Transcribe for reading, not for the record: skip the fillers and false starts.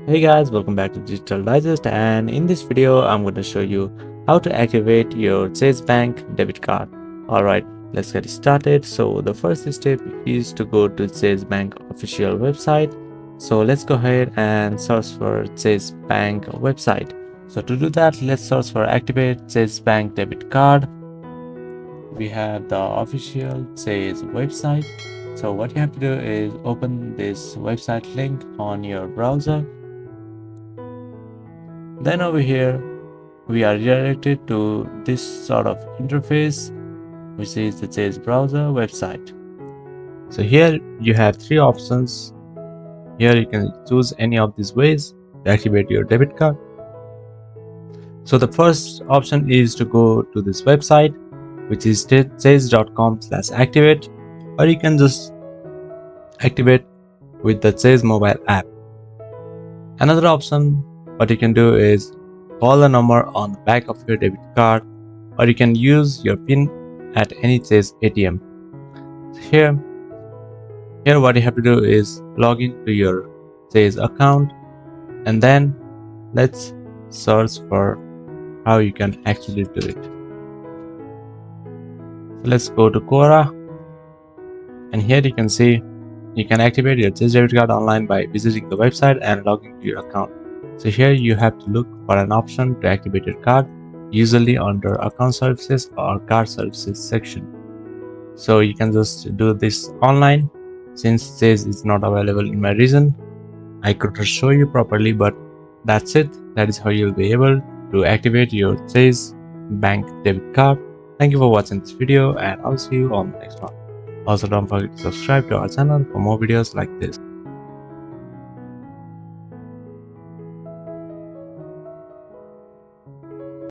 Hey guys, welcome back to Digital Digest, and in this video I'm going to show you how to activate your Chase Bank debit card. Alright, let's get started. So the first step is to go to Chase Bank official website. So let's go ahead and search for Chase Bank website. So to do that, let's search for activate Chase Bank debit card. We have the official Chase website. So what you have to do is open this website link on your browser. Then over here, we are redirected to this sort of interface, which is the Chase browser website. So here you have three options. Here you can choose any of these ways to activate your debit card. So the first option is to go to this website, which is chase.com/activate, or you can just activate with the Chase mobile app. Another option, what you can do is call the number on the back of your debit card, or you can use your PIN at any Chase ATM. Here what you have to do is log into your Chase account, and then let's search for how you can actually do it. So let's go to Quora, and here you can see you can activate your Chase debit card online by visiting the website and logging to your account. So here you have to look for an option to activate your card, usually under account services or card services section. So you can just do this online. Since Chase is not available in my region, I couldn't show you properly, but that's it. That is how you'll be able to activate your Chase bank debit card. Thank you for watching this video, and I'll see you on the next one. Also, don't forget to subscribe to our channel for more videos like this.